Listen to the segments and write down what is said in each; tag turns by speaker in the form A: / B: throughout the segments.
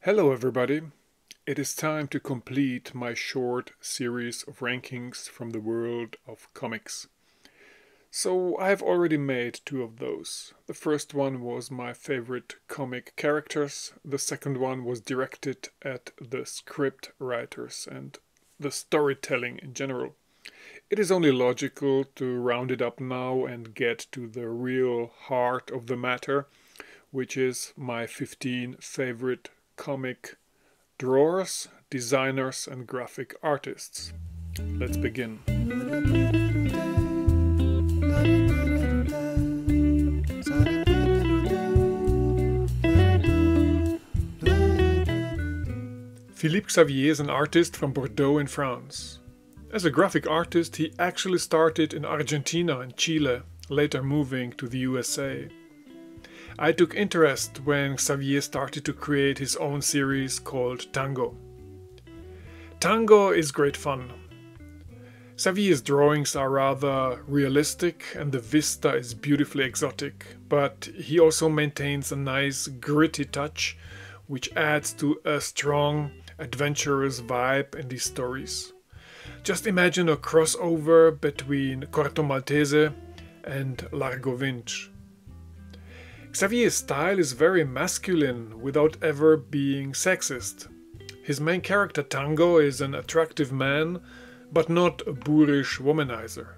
A: Hello everybody! It is time to complete my short series of rankings from the world of comics. So I have already made two of those. The first one was my favorite comic characters, the second one was directed at the script writers and the storytelling in general. It is only logical to round it up now and get to the real heart of the matter, which is my 15 favorite comic drawers, designers and graphic artists. Let's begin. Philippe Xavier is an artist from Bordeaux in France. As a graphic artist, he actually started in Argentina and Chile, later moving to the USA. I took interest when Xavier started to create his own series called Tango. Tango is great fun. Xavier's drawings are rather realistic and the vista is beautifully exotic, but he also maintains a nice gritty touch which adds to a strong, adventurous vibe in these stories. Just imagine a crossover between Corto Maltese and Largo Winch. Xavier's style is very masculine without ever being sexist. His main character Tango is an attractive man, but not a boorish womanizer.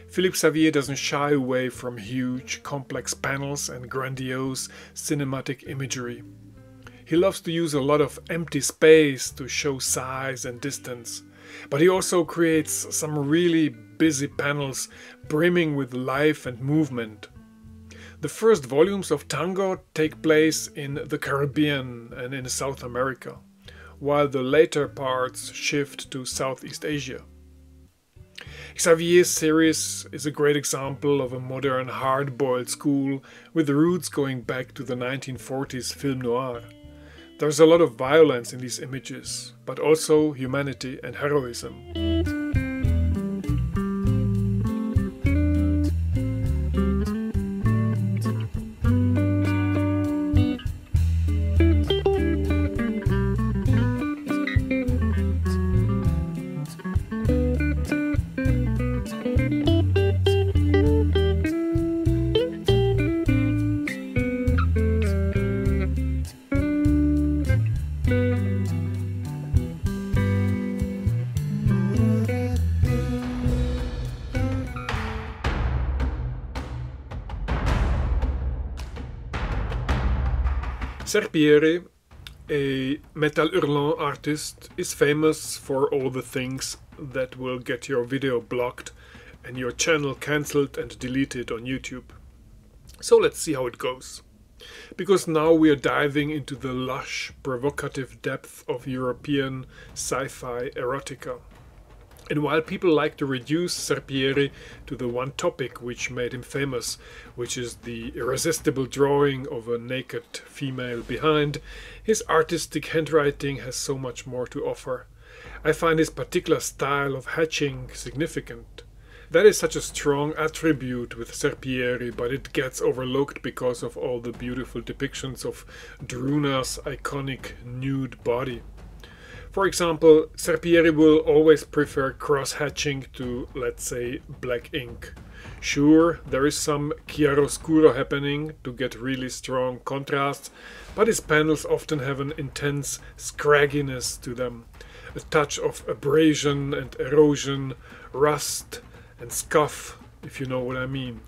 A: Philippe Xavier doesn't shy away from huge, complex panels and grandiose cinematic imagery. He loves to use a lot of empty space to show size and distance, but he also creates some really busy panels brimming with life and movement. The first volumes of Tango take place in the Caribbean and in South America, while the later parts shift to Southeast Asia. Xavier's series is a great example of a modern hard-boiled school with roots going back to the 1940s film noir. There's a lot of violence in these images, but also humanity and heroism. Serpieri, a metal hurlant artist, is famous for all the things that will get your video blocked and your channel cancelled and deleted on YouTube. So let's see how it goes. Because now we are diving into the lush, provocative depth of European sci-fi erotica. And while people like to reduce Serpieri to the one topic which made him famous, which is the irresistible drawing of a naked female behind, his artistic handwriting has so much more to offer. I find his particular style of hatching significant. That is such a strong attribute with Serpieri, but it gets overlooked because of all the beautiful depictions of Druna's iconic nude body. For example, Serpieri will always prefer cross-hatching to, let's say, black ink. Sure, there is some chiaroscuro happening to get really strong contrast, but his panels often have an intense scragginess to them. A touch of abrasion and erosion, rust and scuff, if you know what I mean.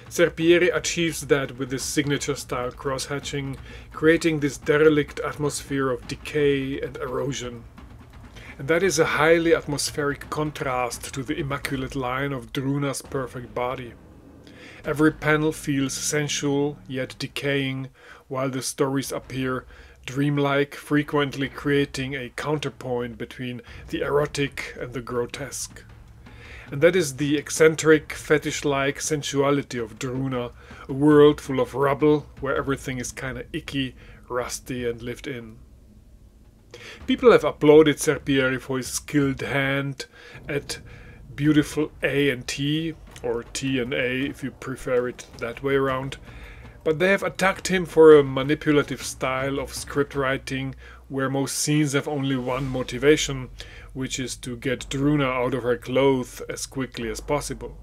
A: Serpieri achieves that with his signature style cross-hatching, creating this derelict atmosphere of decay and erosion. And that is a highly atmospheric contrast to the immaculate line of Druna's perfect body. Every panel feels sensual yet decaying, while the stories appear dreamlike, frequently creating a counterpoint between the erotic and the grotesque. And that is the eccentric, fetish-like sensuality of Druna, a world full of rubble where everything is kinda icky, rusty and lived in. People have applauded Serpieri for his skilled hand at beautiful A and T, or T and A if you prefer it that way around, But they have attacked him for a manipulative style of script writing where most scenes have only one motivation, which is to get Druna out of her clothes as quickly as possible.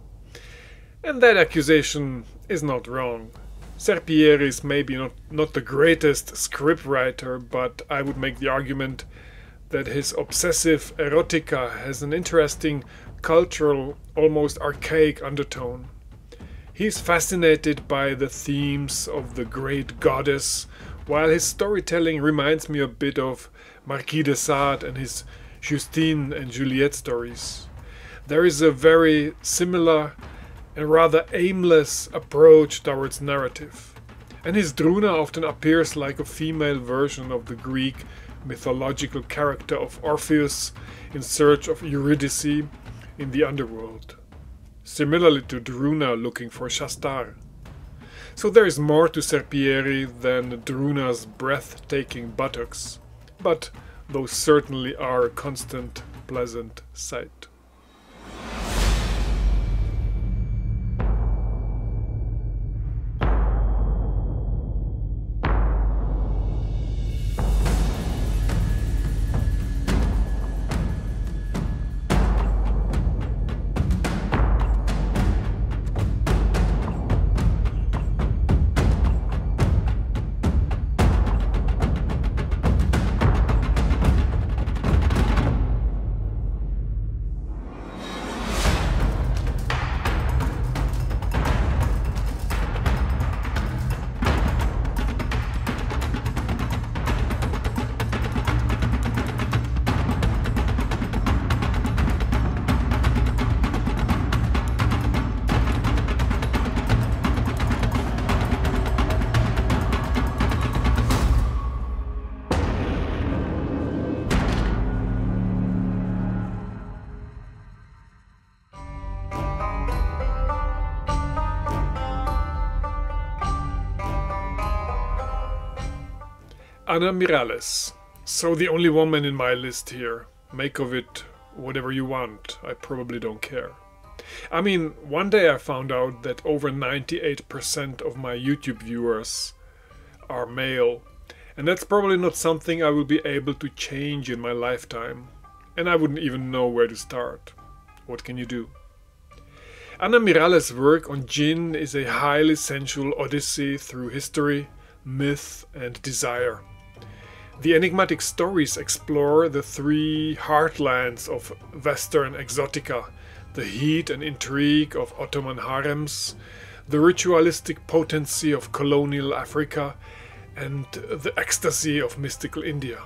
A: And that accusation is not wrong. Serpieri is maybe not the greatest scriptwriter, but I would make the argument that his obsessive erotica has an interesting cultural, almost archaic undertone. He's fascinated by the themes of the great goddess, while his storytelling reminds me a bit of Marquis de Sade and his Justine and Juliette stories. There is a very similar and rather aimless approach towards narrative. And his Druna often appears like a female version of the Greek mythological character of Orpheus in search of Eurydice in the underworld, similarly to Druna looking for Shastar. So there is more to Serpieri than Druna's breathtaking buttocks, but those certainly are a constant, pleasant sight. Ana Miralles. So the only woman in my list here. Make of it whatever you want. I probably don't care. I mean, one day I found out that over 98% of my YouTube viewers are male. And that's probably not something I will be able to change in my lifetime. And I wouldn't even know where to start. What can you do? Ana Miralles' work on Jinn is a highly sensual odyssey through history, myth, and desire. The enigmatic stories explore the three heartlands of Western exotica, the heat and intrigue of Ottoman harems, the ritualistic potency of colonial Africa, and the ecstasy of mystical India.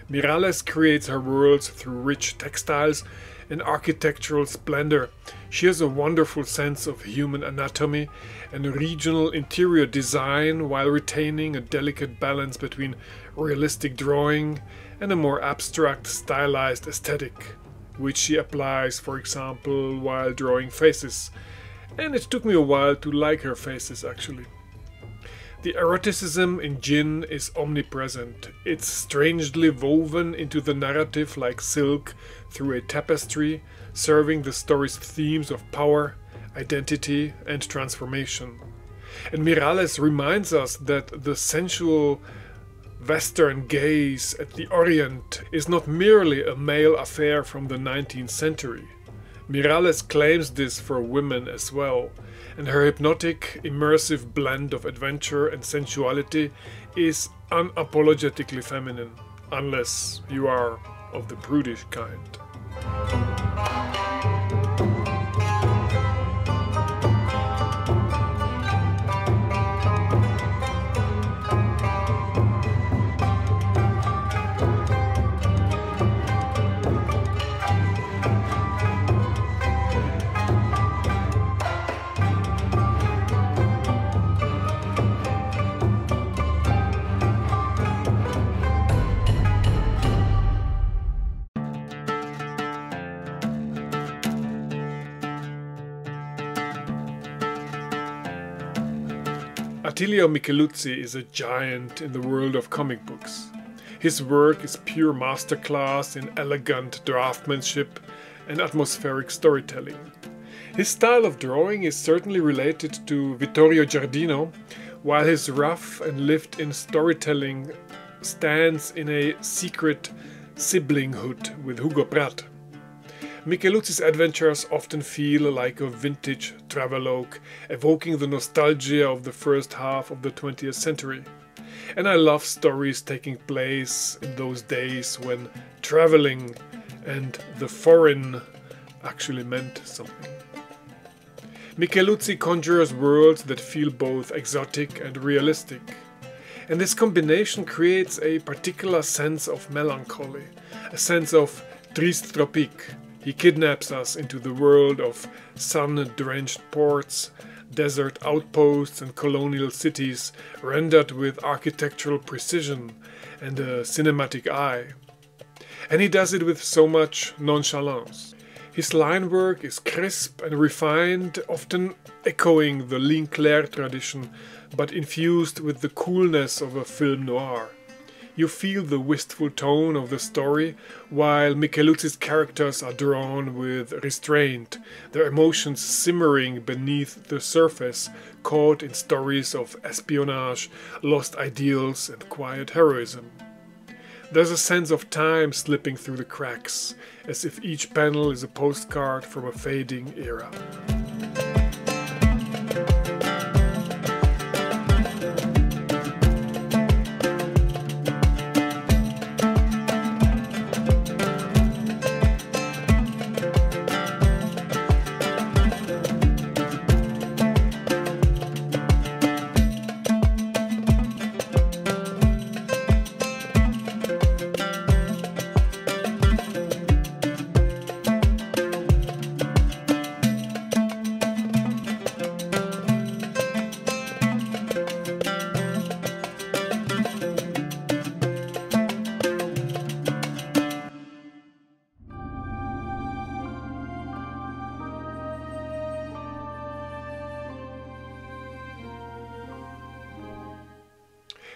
A: Miralles creates her worlds through rich textiles and architectural splendor. She has a wonderful sense of human anatomy and regional interior design while retaining a delicate balance between realistic drawing and a more abstract, stylized aesthetic, which she applies, for example, while drawing faces. And it took me a while to like her faces, actually. The eroticism in Jinn is omnipresent. It's strangely woven into the narrative like silk through a tapestry, serving the story's themes of power, identity, and transformation. And Miralles reminds us that the sensual Western gaze at the Orient is not merely a male affair from the 19th century. Miralles claims this for women as well, and her hypnotic, immersive blend of adventure and sensuality is unapologetically feminine, unless you are of the prudish kind. Attilio Micheluzzi is a giant in the world of comic books. His work is pure masterclass in elegant draftsmanship and atmospheric storytelling. His style of drawing is certainly related to Vittorio Giardino, while his rough and lived-in storytelling stands in a secret siblinghood with Hugo Pratt. Micheluzzi's adventures often feel like a vintage travelogue, evoking the nostalgia of the first half of the 20th century. And I love stories taking place in those days when traveling and the foreign actually meant something. Micheluzzi conjures worlds that feel both exotic and realistic. And this combination creates a particular sense of melancholy, a sense of triste tropique. He kidnaps us into the world of sun-drenched ports, desert outposts and colonial cities rendered with architectural precision and a cinematic eye. And he does it with so much nonchalance. His line work is crisp and refined, often echoing the Linclair tradition, but infused with the coolness of a film noir. You feel the wistful tone of the story, while Micheluzzi's characters are drawn with restraint, their emotions simmering beneath the surface, caught in stories of espionage, lost ideals and quiet heroism. There's a sense of time slipping through the cracks, as if each panel is a postcard from a fading era.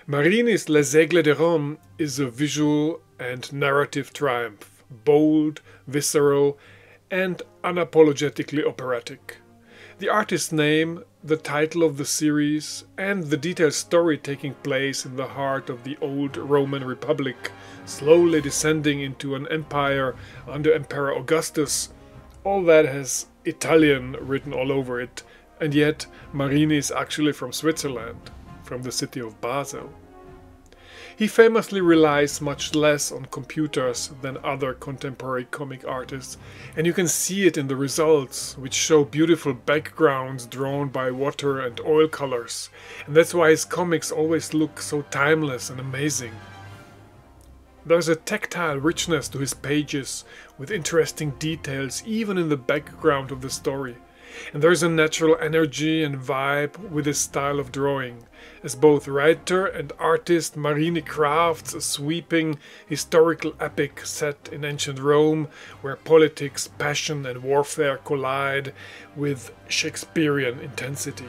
A: Marini's Les Aigles de Rome is a visual and narrative triumph, bold, visceral, and unapologetically operatic. The artist's name, the title of the series, and the detailed story taking place in the heart of the old Roman Republic, slowly descending into an empire under Emperor Augustus, all that has Italian written all over it, and yet Marini is actually from Switzerland, from the city of Basel. He famously relies much less on computers than other contemporary comic artists, and you can see it in the results, which show beautiful backgrounds drawn by water and oil colors, and that's why his comics always look so timeless and amazing. There's a tactile richness to his pages, with interesting details even in the background of the story. And there's a natural energy and vibe with his style of drawing. As both writer and artist, Marini crafts a sweeping historical epic set in ancient Rome, where politics, passion and warfare collide with Shakespearean intensity.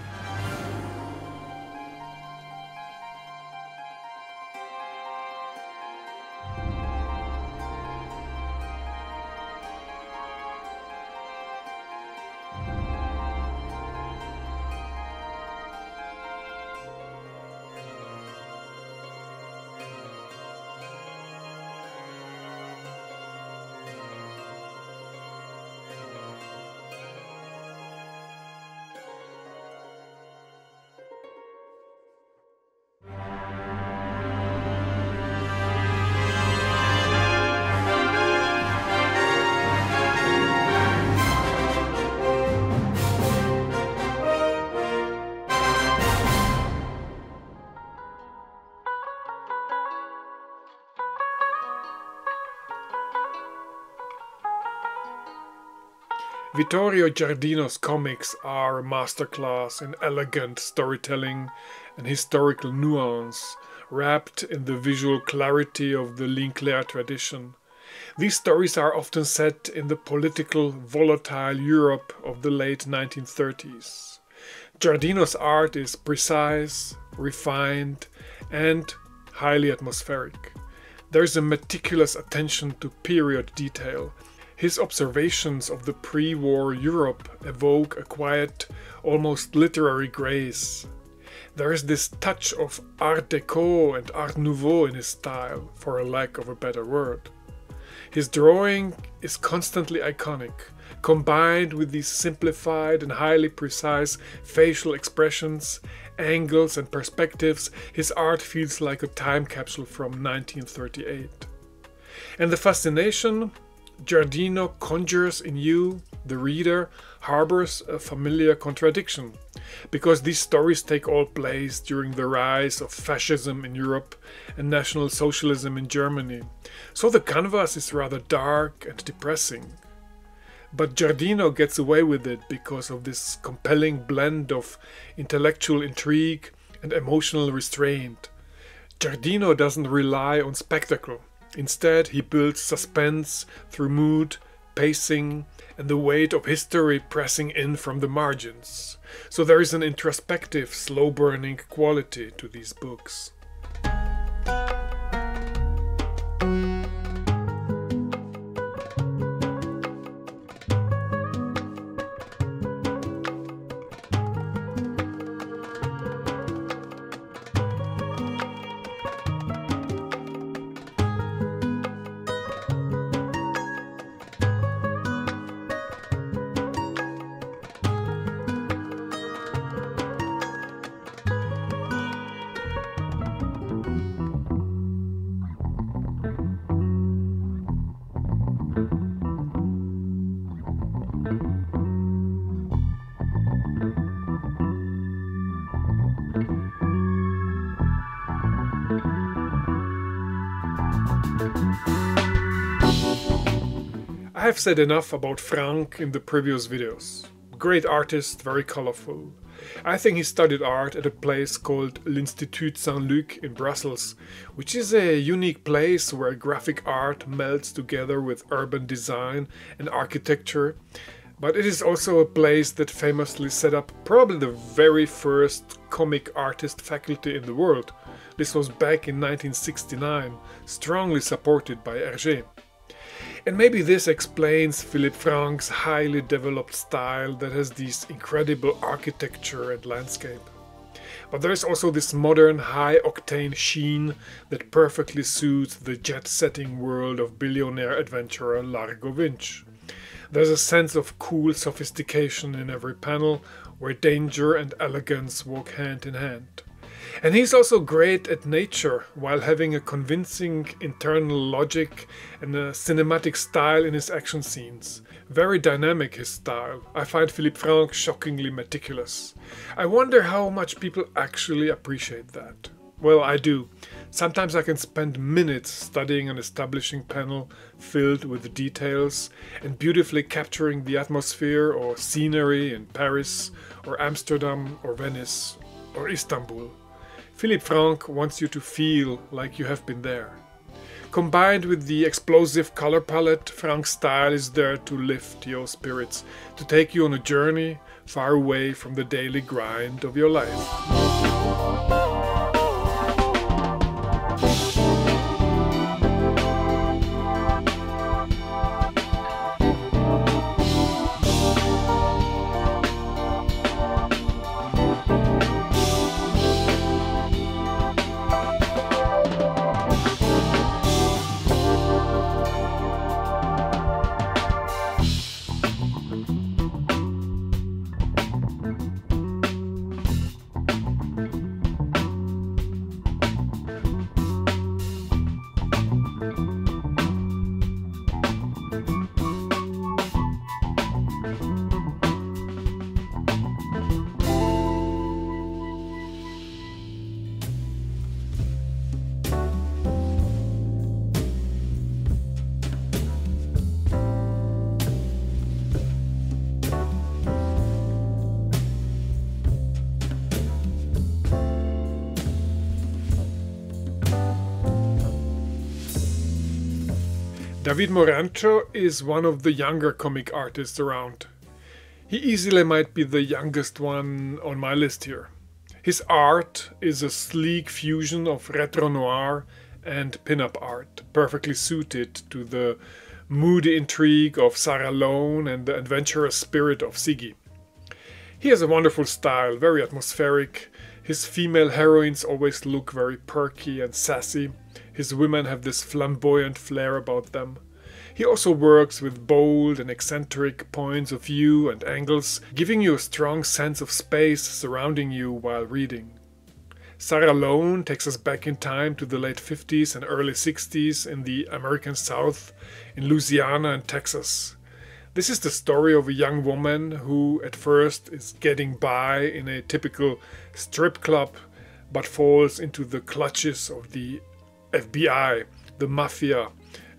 A: Vittorio Giardino's comics are a masterclass in elegant storytelling and historical nuance, wrapped in the visual clarity of the Linclair tradition. These stories are often set in the political, volatile Europe of the late 1930s. Giardino's art is precise, refined, and highly atmospheric. There is a meticulous attention to period detail. His observations of the pre-war Europe evoke a quiet, almost literary grace. There is this touch of Art Deco and Art Nouveau in his style, for a lack of a better word. His drawing is constantly iconic, combined with these simplified and highly precise facial expressions, angles and perspectives. His art feels like a time capsule from 1938. And the fascination Giardino conjures in you, the reader, harbors a familiar contradiction, because these stories take all place during the rise of fascism in Europe and National Socialism in Germany, so the canvas is rather dark and depressing. But Giardino gets away with it because of this compelling blend of intellectual intrigue and emotional restraint. Giardino doesn't rely on spectacle. Instead, he builds suspense through mood, pacing, and the weight of history pressing in from the margins. So there is an introspective, slow-burning quality to these books. I have said enough about Frank in the previous videos. Great artist, very colorful. I think he studied art at a place called l'Institut Saint-Luc in Brussels, which is a unique place where graphic art melds together with urban design and architecture. But it is also a place that famously set up probably the very first comic artist faculty in the world. This was back in 1969, strongly supported by Hergé. And maybe this explains Philippe Frank's highly developed style that has this incredible architecture and landscape. But there is also this modern high-octane sheen that perfectly suits the jet-setting world of billionaire adventurer Largo Winch. There's a sense of cool sophistication in every panel, where danger and elegance walk hand in hand. And he's also great at nature, while having a convincing internal logic and a cinematic style in his action scenes. Very dynamic, his style. I find Philippe Frank shockingly meticulous. I wonder how much people actually appreciate that. Well, I do. Sometimes I can spend minutes studying an establishing panel filled with details and beautifully capturing the atmosphere or scenery in Paris or Amsterdam or Venice or Istanbul. Philippe Frank wants you to feel like you have been there. Combined with the explosive color palette, Frank's style is there to lift your spirits, to take you on a journey far away from the daily grind of your life. David Morancho is one of the younger comic artists around. He easily might be the youngest one on my list here. His art is a sleek fusion of retro noir and pin-up art, perfectly suited to the moody intrigue of Sarah Lone and the adventurous spirit of Siggy. He has a wonderful style, very atmospheric. His female heroines always look very perky and sassy. His women have this flamboyant flair about them. He also works with bold and eccentric points of view and angles, giving you a strong sense of space surrounding you while reading. Sarah Lone takes us back in time to the late 50s and early 60s in the American South, in Louisiana and Texas. This is the story of a young woman who at first is getting by in a typical strip club, but falls into the clutches of the FBI, the mafia,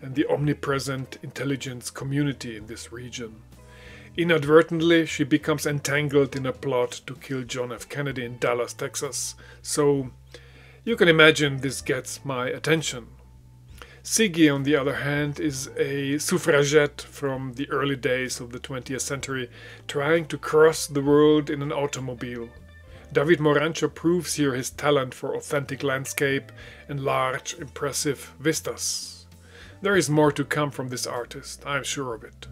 A: and the omnipresent intelligence community in this region. Inadvertently, she becomes entangled in a plot to kill John F. Kennedy in Dallas, Texas. So you can imagine this gets my attention. Siggy, on the other hand, is a suffragette from the early days of the 20th century, trying to cross the world in an automobile. David Morancho proves here his talent for authentic landscape and large, impressive vistas. There is more to come from this artist, I'm sure of it.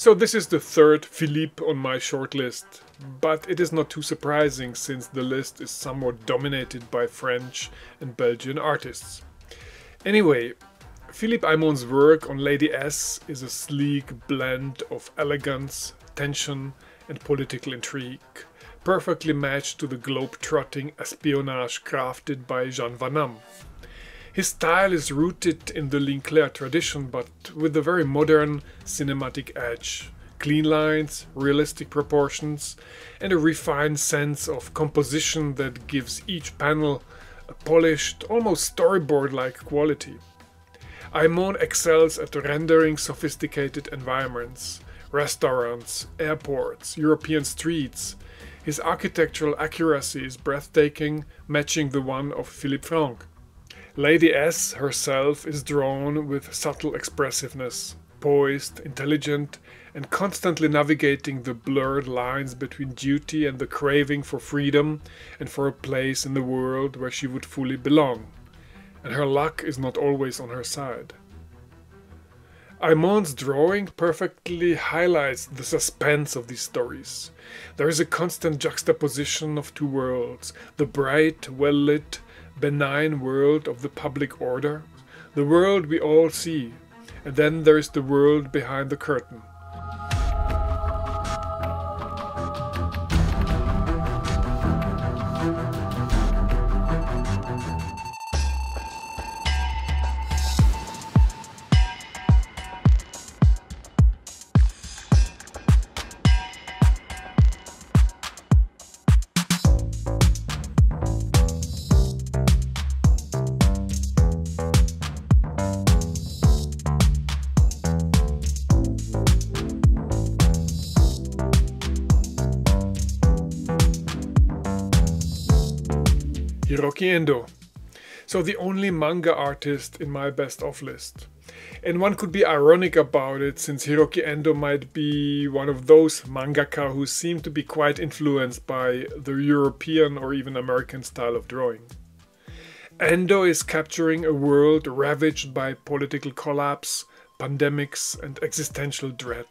A: So this is the third Philippe on my shortlist, but it is not too surprising since the list is somewhat dominated by French and Belgian artists. Anyway, Philippe Aymon's work on Lady S is a sleek blend of elegance, tension and political intrigue, perfectly matched to the globe-trotting espionage crafted by Jean Van Damme. His style is rooted in the Linclair tradition, but with a very modern cinematic edge. Clean lines, realistic proportions, and a refined sense of composition that gives each panel a polished, almost storyboard-like quality. Aymon excels at rendering sophisticated environments, restaurants, airports, European streets. His architectural accuracy is breathtaking, matching the one of Philippe Franck. Lady S herself is drawn with subtle expressiveness, poised, intelligent, and constantly navigating the blurred lines between duty and the craving for freedom and for a place in the world where she would fully belong. And her luck is not always on her side. Aymon's drawing perfectly highlights the suspense of these stories. There is a constant juxtaposition of two worlds, the bright, well-lit, benign world of the public order, the world we all see, and then there is the world behind the curtain. Hiroki Endo. So the only manga artist in my best of list. And one could be ironic about it, since Hiroki Endo might be one of those mangaka who seem to be quite influenced by the European or even American style of drawing. Endo is capturing a world ravaged by political collapse, pandemics, and existential dread.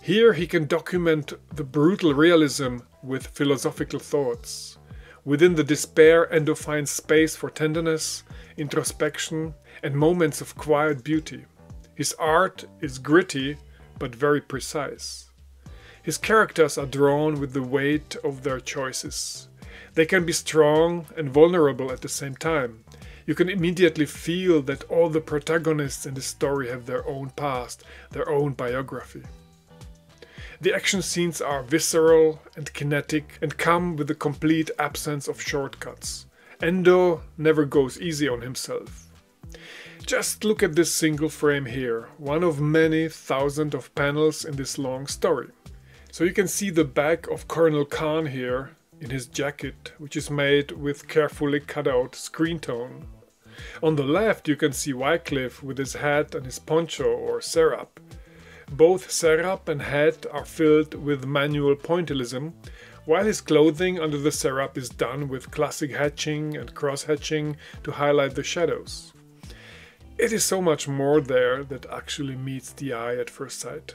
A: Here he can document the brutal realism with philosophical thoughts. Within the despair, Endo finds space for tenderness, introspection, and moments of quiet beauty. His art is gritty, but very precise. His characters are drawn with the weight of their choices. They can be strong and vulnerable at the same time. You can immediately feel that all the protagonists in the story have their own past, their own biography. The action scenes are visceral and kinetic and come with a complete absence of shortcuts. Endo never goes easy on himself. Just look at this single frame here, one of many thousands of panels in this long story. So you can see the back of Colonel Khan here in his jacket, which is made with carefully cut out screen tone. On the left you can see Wycliffe with his hat and his poncho or serap. Both serap and hat are filled with manual pointillism, while his clothing under the serap is done with classic hatching and cross-hatching to highlight the shadows. It is so much more there that actually meets the eye at first sight.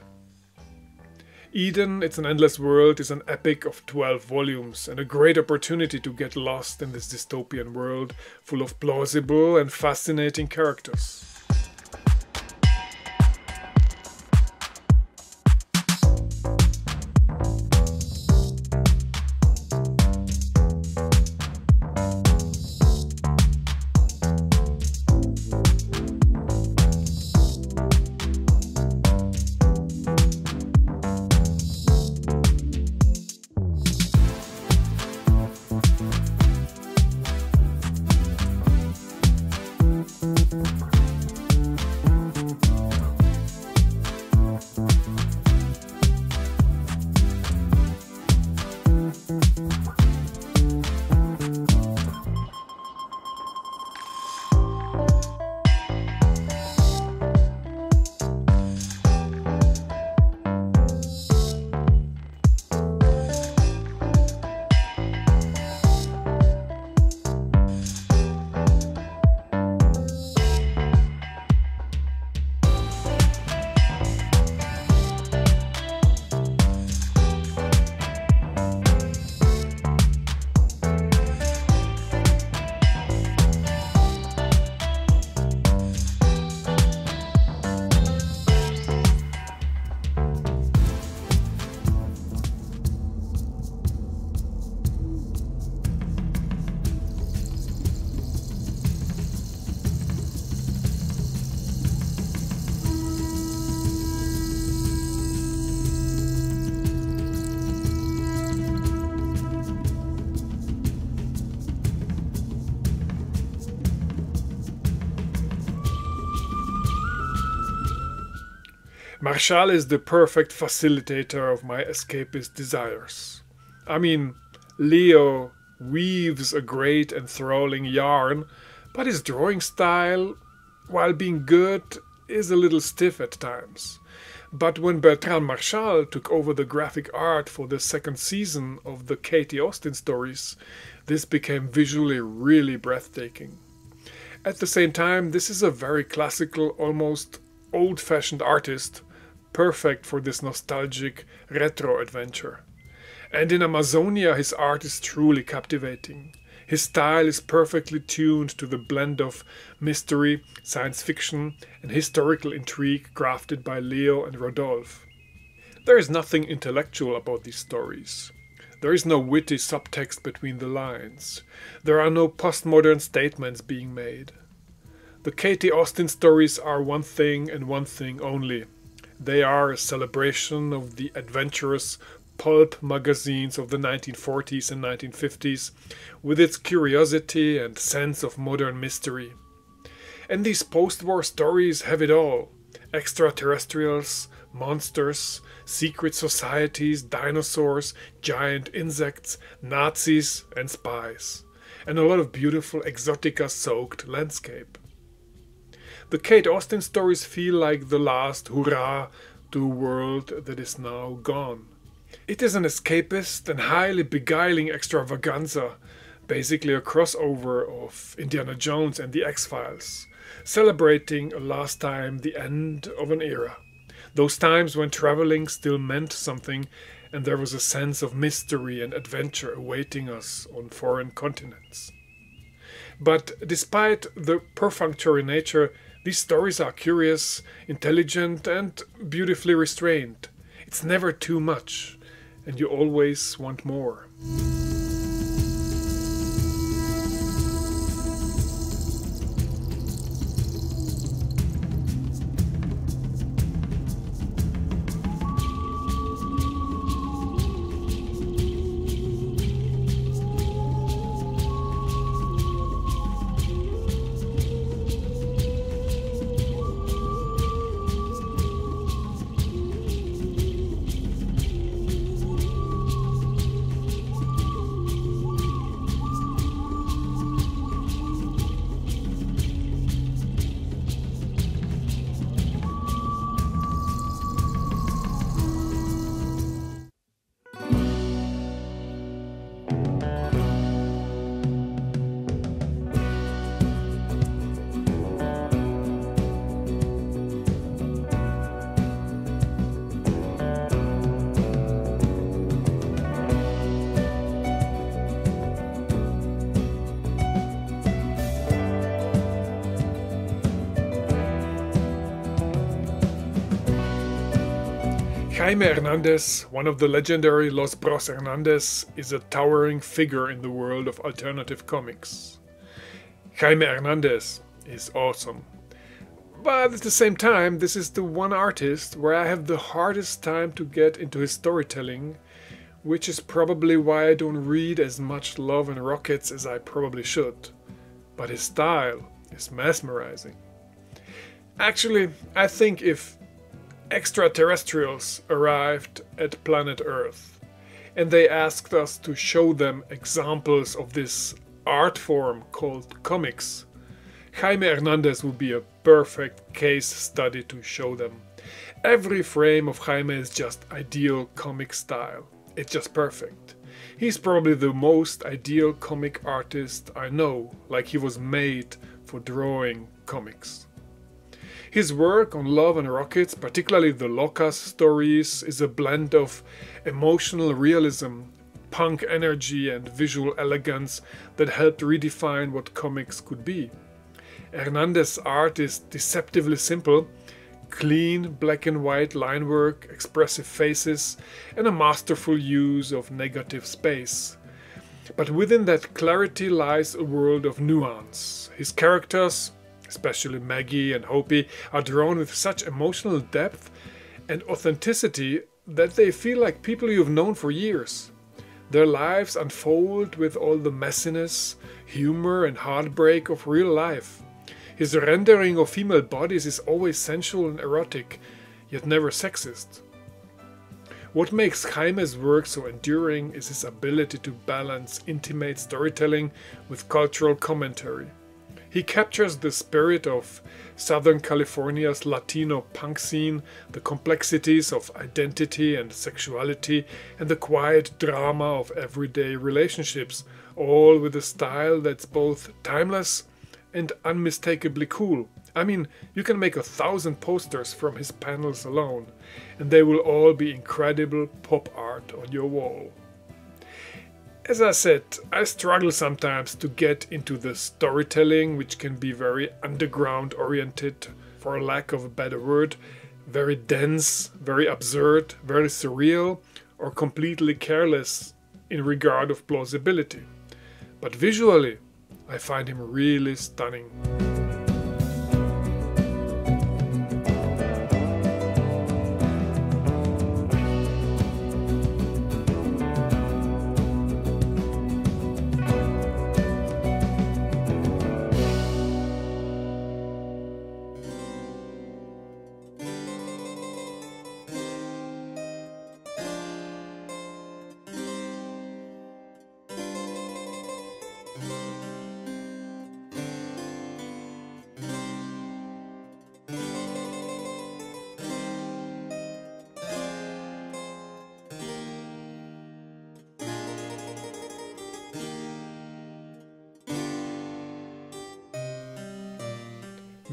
A: Eden, It's an Endless World is an epic of 12 volumes and a great opportunity to get lost in this dystopian world full of plausible and fascinating characters. Marshall is the perfect facilitator of my escapist desires. I mean, Leo weaves a great enthralling yarn, but his drawing style, while being good, is a little stiff at times. But when Bertrand Marshall took over the graphic art for the second season of the Katie Austin stories, this became visually really breathtaking. At the same time, this is a very classical, almost old-fashioned artist, perfect for this nostalgic retro adventure. And in Amazonia his art is truly captivating. His style is perfectly tuned to the blend of mystery, science fiction and historical intrigue crafted by Leo and Rodolphe. There is nothing intellectual about these stories. There is no witty subtext between the lines. There are no postmodern statements being made. The Katie Austin stories are one thing and one thing only. They are a celebration of the adventurous pulp magazines of the 1940s and 1950s, with its curiosity and sense of modern mystery. And these post-war stories have it all: extraterrestrials, monsters, secret societies, dinosaurs, giant insects, Nazis and spies. and a lot of beautiful exotica-soaked landscape. The Kate Austen stories feel like the last hurrah to a world that is now gone. It is an escapist and highly beguiling extravaganza, basically a crossover of Indiana Jones and the X-Files, celebrating a last time the end of an era. Those times when traveling still meant something and there was a sense of mystery and adventure awaiting us on foreign continents. But despite the perfunctory nature, these stories are curious, intelligent, and beautifully restrained. It's never too much, and you always want more. Jaime Hernandez, one of the legendary Los Bros Hernandez, is a towering figure in the world of alternative comics. Jaime Hernandez is awesome. But at the same time, this is the one artist where I have the hardest time to get into his storytelling, which is probably why I don't read as much Love and Rockets as I probably should. But his style is mesmerizing. Actually, I think if extraterrestrials arrived at planet Earth and they asked us to show them examples of this art form called comics, Jaime Hernandez would be a perfect case study to show them. Every frame of Jaime is just ideal comic style. It's just perfect. He's probably the most ideal comic artist I know, like he was made for drawing comics. His work on Love and Rockets, particularly the Locas stories, is a blend of emotional realism, punk energy and visual elegance that helped redefine what comics could be. Hernandez's art is deceptively simple, clean black and white line work, expressive faces, and a masterful use of negative space. But within that clarity lies a world of nuance. His characters, especially Maggie and Hopi, are drawn with such emotional depth and authenticity that they feel like people you've known for years. Their lives unfold with all the messiness, humor and heartbreak of real life. His rendering of female bodies is always sensual and erotic, yet never sexist. What makes Jaime's work so enduring is his ability to balance intimate storytelling with cultural commentary. He captures the spirit of Southern California's Latino punk scene, the complexities of identity and sexuality, and the quiet drama of everyday relationships, all with a style that's both timeless and unmistakably cool. I mean, you can make 1,000 posters from his panels alone, and they will all be incredible pop art on your wall. As I said, I struggle sometimes to get into the storytelling, which can be very underground oriented, for lack of a better word, very dense, very absurd, very surreal, or completely careless in regard of plausibility. But visually, I find him really stunning.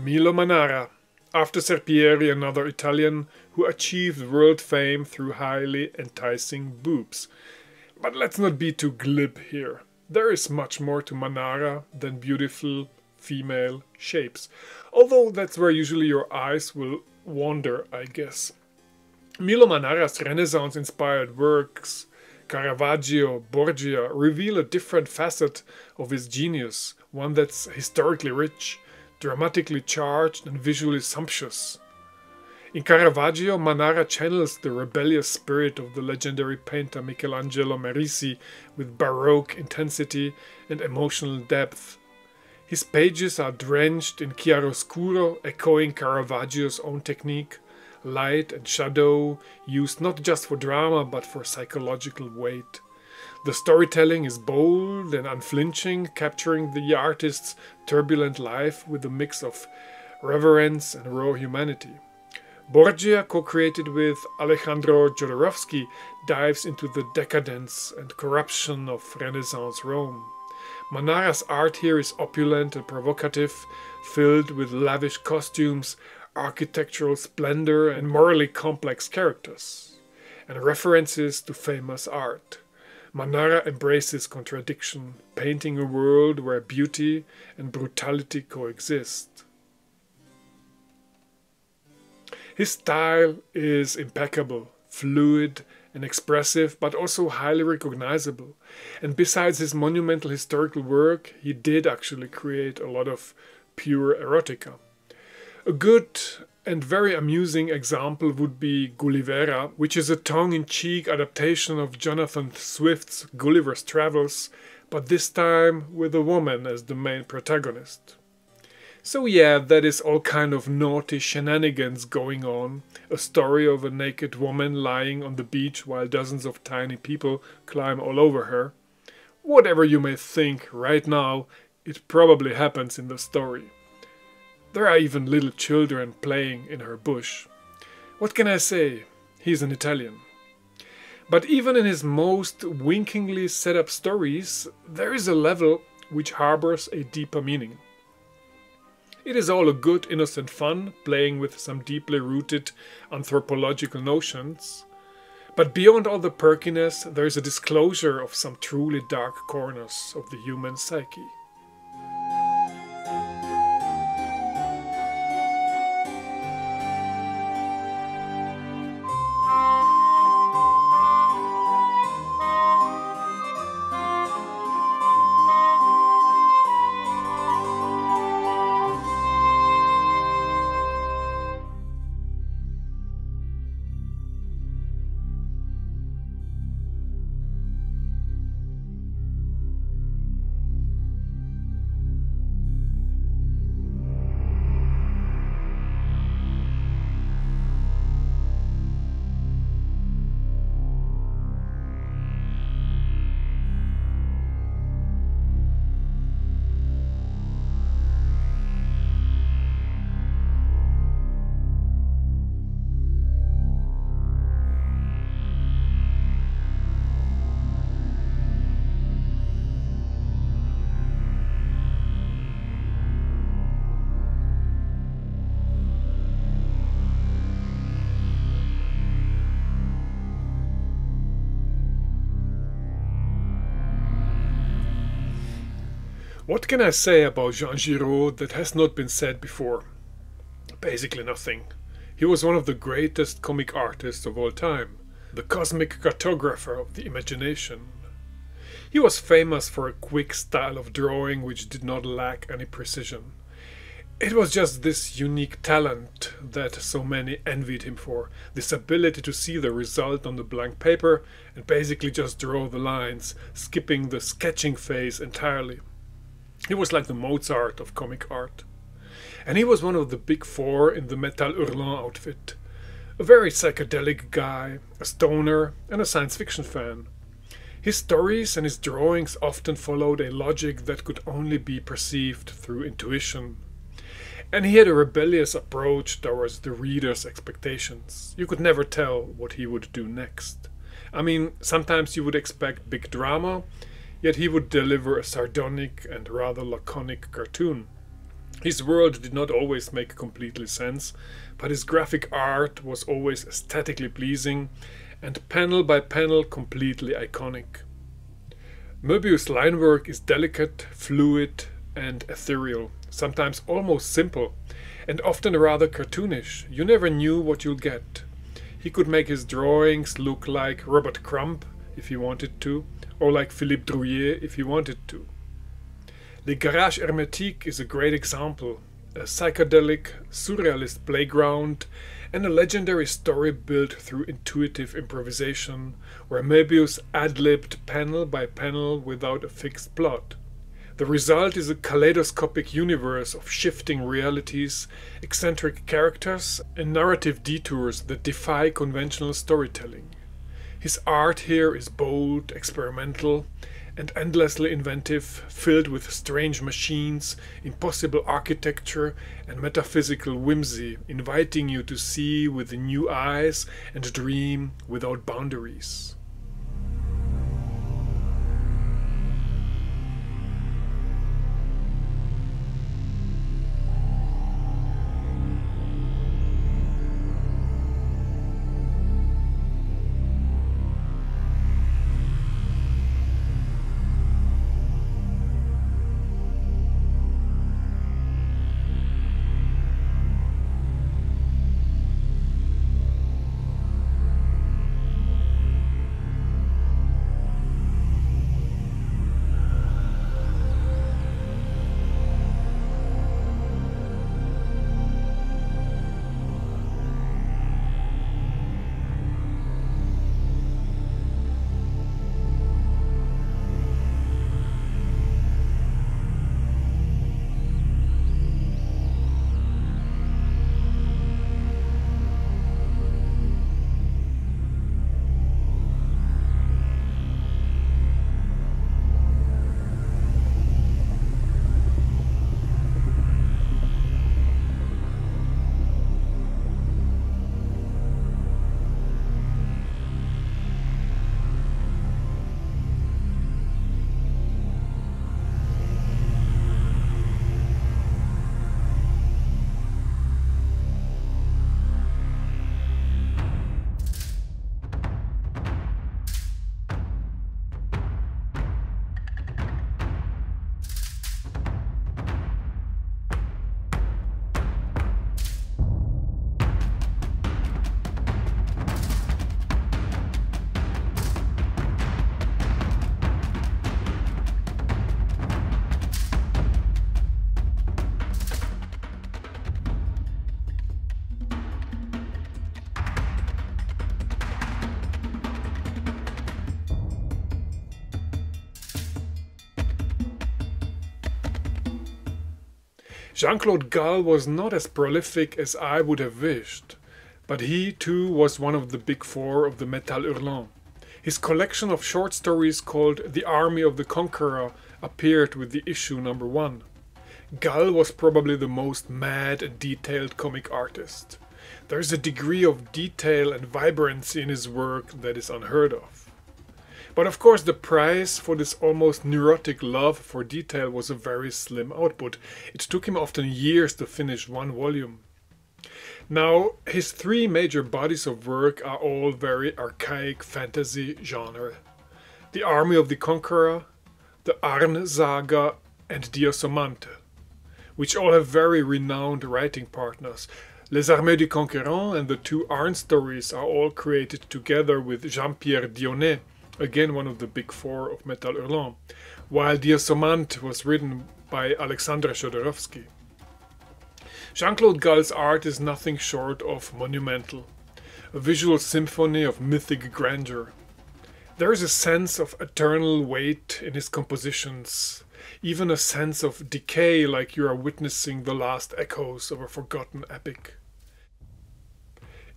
A: Milo Manara, after Serpieri, another Italian who achieved world fame through highly enticing boobs. But let's not be too glib here. There is much more to Manara than beautiful female shapes, although that's where usually your eyes will wander, I guess. Milo Manara's Renaissance-inspired works, Caravaggio, Borgia, reveal a different facet of his genius, one that's historically rich, dramatically charged and visually sumptuous. In Caravaggio, Manara channels the rebellious spirit of the legendary painter Michelangelo Merisi with baroque intensity and emotional depth. His pages are drenched in chiaroscuro, echoing Caravaggio's own technique, light and shadow used not just for drama but for psychological weight. The storytelling is bold and unflinching, capturing the artist's turbulent life with a mix of reverence and raw humanity. Borgia, co-created with Alejandro Jodorowsky, dives into the decadence and corruption of Renaissance Rome. Manara's art here is opulent and provocative, filled with lavish costumes, architectural splendor, and morally complex characters, and references to famous art. Manara embraces contradiction, painting a world where beauty and brutality coexist. His style is impeccable, fluid and expressive, but also highly recognizable. And besides his monumental historical work, he did actually create a lot of pure erotica. A good and very amusing example would be Gullivera, which is a tongue-in-cheek adaptation of Jonathan Swift's Gulliver's Travels, but this time with a woman as the main protagonist. So yeah, that is all kind of naughty shenanigans going on. A story of a naked woman lying on the beach while dozens of tiny people climb all over her. Whatever you may think right now, it probably happens in the story. There are even little children playing in her bush. What can I say? He's an Italian. But even in his most winkingly set up stories, there is a level which harbors a deeper meaning. It is all a good innocent fun, playing with some deeply rooted anthropological notions. But beyond all the perkiness, there is a disclosure of some truly dark corners of the human psyche. What can I say about Jean Giraud that has not been said before? Basically nothing. He was one of the greatest comic artists of all time, the cosmic cartographer of the imagination. He was famous for a quick style of drawing which did not lack any precision. It was just this unique talent that so many envied him for, this ability to see the result on the blank paper and basically just draw the lines, skipping the sketching phase entirely. He was like the Mozart of comic art. And he was one of the big four in the Metal Hurlant outfit. A very psychedelic guy, a stoner, and a science fiction fan. His stories and his drawings often followed a logic that could only be perceived through intuition. And he had a rebellious approach towards the reader's expectations. You could never tell what he would do next. I mean, sometimes you would expect big drama, yet he would deliver a sardonic and rather laconic cartoon. His world did not always make completely sense, but his graphic art was always aesthetically pleasing and panel by panel completely iconic. Möbius' line work is delicate, fluid, and ethereal, sometimes almost simple, and often rather cartoonish. You never knew what you'll get. He could make his drawings look like Robert Crumb if he wanted to, or like Philippe Drouillet if he wanted to. Le Garage Hermétique is a great example, a psychedelic, surrealist playground and a legendary story built through intuitive improvisation, where Möbius ad-libbed panel by panel without a fixed plot. The result is a kaleidoscopic universe of shifting realities, eccentric characters, and narrative detours that defy conventional storytelling. His art here is bold, experimental, and endlessly inventive, filled with strange machines, impossible architecture, and metaphysical whimsy, inviting you to see with new eyes and dream without boundaries. Jean-Claude Gull was not as prolific as I would have wished, but he too was one of the big four of the Métal Hurlant. His collection of short stories called The Army of the Conqueror appeared with the issue #1. Gull was probably the most mad and detailed comic artist. There is a degree of detail and vibrancy in his work that is unheard of. But of course the price for this almost neurotic love for detail was a very slim output. It took him often years to finish one volume. Now, his three major bodies of work are all very archaic fantasy genre. The Army of the Conqueror, the Arn Saga, and Diosomante, which all have very renowned writing partners. Les Armées du Conquérant and the two Arn stories are all created together with Jean-Pierre Dionnet, again one of the big four of Métal Hurlant, while Diosomante was written by Alexandre Jodorowsky. Jean-Claude Gull's art is nothing short of monumental, a visual symphony of mythic grandeur. There is a sense of eternal weight in his compositions, even a sense of decay, like you are witnessing the last echoes of a forgotten epic.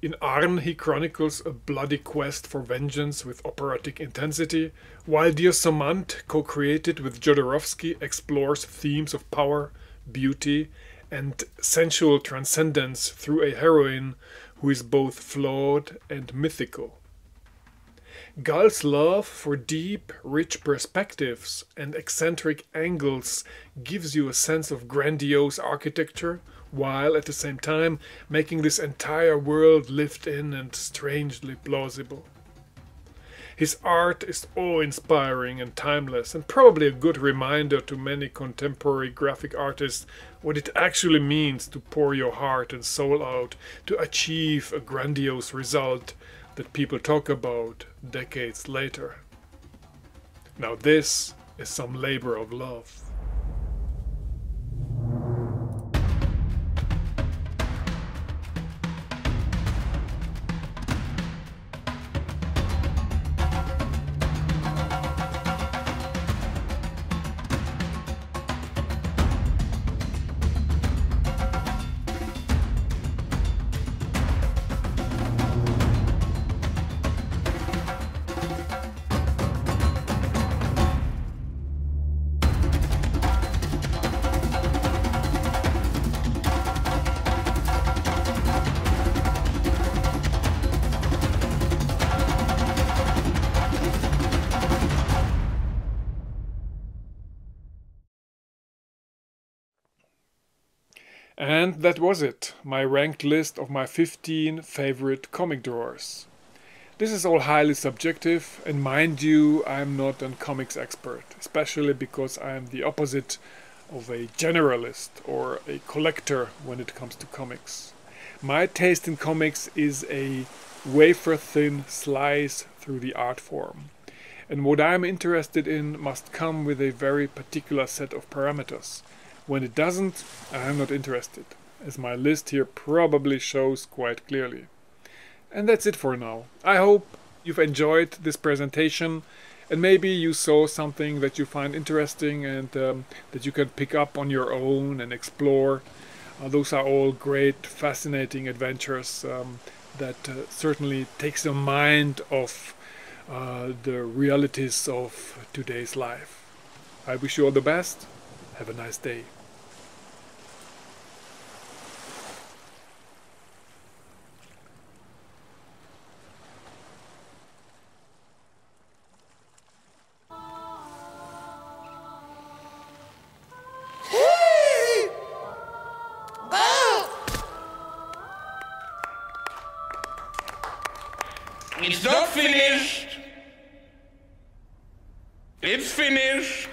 A: In Arn he chronicles a bloody quest for vengeance with operatic intensity, while Diosomante, co-created with Jodorowsky, explores themes of power, beauty, and sensual transcendence through a heroine who is both flawed and mythical. Gall's love for deep, rich perspectives and eccentric angles gives you a sense of grandiose architecture, while at the same time making this entire world lived in and strangely plausible. His art is awe-inspiring and timeless, and probably a good reminder to many contemporary graphic artists what it actually means to pour your heart and soul out to achieve a grandiose result that people talk about decades later. Now this is some labor of love. And that was it, my ranked list of my 15 favorite comic drawers. This is all highly subjective, and mind you, I'm not a comics expert, especially because I am the opposite of a generalist or a collector when it comes to comics. My taste in comics is a wafer-thin slice through the art form, and what I'm interested in must come with a very particular set of parameters. When it doesn't, I'm not interested, as my list here probably shows quite clearly. And that's it for now. I hope you've enjoyed this presentation, and maybe you saw something that you find interesting and that you can pick up on your own and explore. Those are all great, fascinating adventures that certainly takes your mind off the realities of today's life. I wish you all the best. Have a nice day.
B: It's not finished. It's finished.